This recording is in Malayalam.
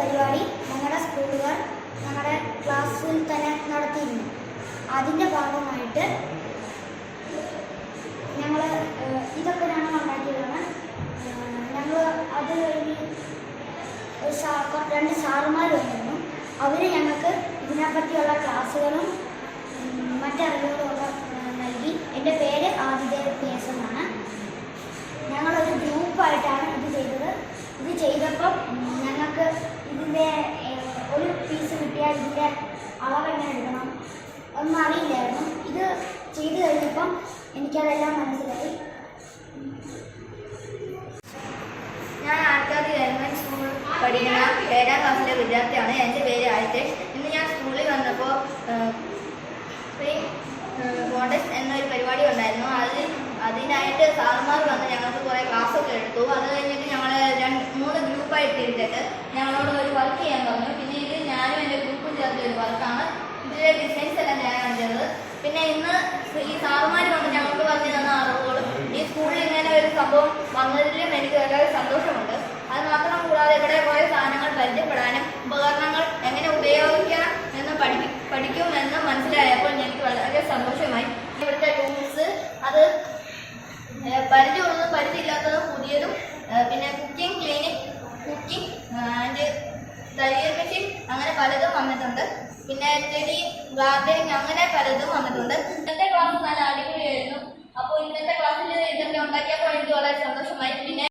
പരിപാടി ഞങ്ങളുടെ സ്കൂളുകാർ ഞങ്ങളുടെ ക്ലാസ്സിൽ തന്നെ നടത്തിയിരുന്നു. അതിൻ്റെ ഭാഗമായിട്ട് ഞങ്ങൾ ഇതൊക്കെ ഞങ്ങൾ ഉണ്ടാക്കിയതാണ്. ഞങ്ങൾ അത് കഴിഞ്ഞ് രണ്ട് സാറുമാർ വന്നിരുന്നു. അവർ ഞങ്ങൾക്ക് ഇതിനെപ്പറ്റിയുള്ള ക്ലാസ്സുകളും മറ്ററിവുകളൊക്കെ നൽകി. എൻ്റെ പേര് ആദിദേവ് PS എന്നാണ്. ഞങ്ങളൊരു ഗ്രൂപ്പായിട്ടാണ് ഇത് ചെയ്തത്. ഇത് ചെയ്തപ്പം ഞങ്ങൾക്ക് ഇതിൻ്റെ ഒരു പീസ് കിട്ടിയാൽ ഇതിൻ്റെ അളവെങ്ങനെ എടുക്കണം ഒന്നും അറിയില്ലായിരുന്നു. ഇത് ചെയ്ത് കഴിഞ്ഞപ്പം എനിക്കതെല്ലാം മനസ്സിലായി. ഞാൻ ആർക്കാട് ഗവൺമെൻറ് സ്കൂൾ പഠിക്കുന്ന 7ാം ക്ലാസ്സിലെ വിദ്യാർത്ഥിയാണ്. എൻ്റെ പേര് ആയിത്തേഷ്. ഇന്ന് ഞാൻ സ്കൂളിൽ വന്നപ്പോൾ സ്പ്രിംഗ് കോൺടെസ്റ്റ് എന്നൊരു പരിപാടി ഉണ്ടായിരുന്നു. അതിനായിട്ട് സാറുമാർ വന്ന് ഞങ്ങൾക്ക് കുറേ ക്ലാസ്സൊക്കെ എടുത്തു. അത് കഴിഞ്ഞിട്ട് ഞങ്ങൾ 3 ഗ്രൂപ്പായിട്ട് തിരിച്ചിട്ട് ഞങ്ങളോട് ഒരു വർക്ക് ചെയ്യാൻ പറഞ്ഞു. പിന്നെ ഇത് ഞാനും എൻ്റെ ഗ്രൂപ്പും ചേർത്ത ഒരു വർക്കാണ്. ഇതിലെ ഡിസൈൻസ് എല്ലാം ഞാനാണ് ചെയ്തത്. പിന്നെ ഇന്ന് ഈ സാറുമാർ വന്ന് ഞങ്ങൾക്ക് പറഞ്ഞു തന്ന അറിവുകളും ഈ സ്കൂളിൽ ഇങ്ങനെ ഒരു സംഭവം വന്നതിലും എനിക്ക് വളരെ സന്തോഷമുണ്ട്. അത് മാത്രം കൂടാതെ ഇവിടെ കുറേ സാധനങ്ങൾ പരിചയപ്പെടാനും ഉപകരണങ്ങൾ എങ്ങനെ ഉപയോഗിക്കണം എന്ന് പഠിക്കുമെന്ന് മനസ്സിലായപ്പോൾ എനിക്ക് വളരെ സന്തോഷമായി. ഇവിടുത്തെ ടൂൾസ് അത് പരിചയമുള്ളതും പരിചയമില്ലാത്തതും പുതിയതും പിന്നെ കുക്കിംഗ് ആൻഡ് തയ്യൽ മെഷീൻ അങ്ങനെ പലതും വന്നിട്ടുണ്ട്. പിന്നെ ചെടി ഗാർഡനിങ് അങ്ങനെ പലതും വന്നിട്ടുണ്ട്. ഇന്നത്തെ ക്ലാസ് നല്ല അടിപൊളിയായിരുന്നു. അപ്പോൾ ഇന്നത്തെ ക്ലാസ്സിൽ ഇതൊക്കെ ഉണ്ടാക്കിയപ്പോൾ എനിക്ക് വളരെ സന്തോഷമായി. പിന്നെ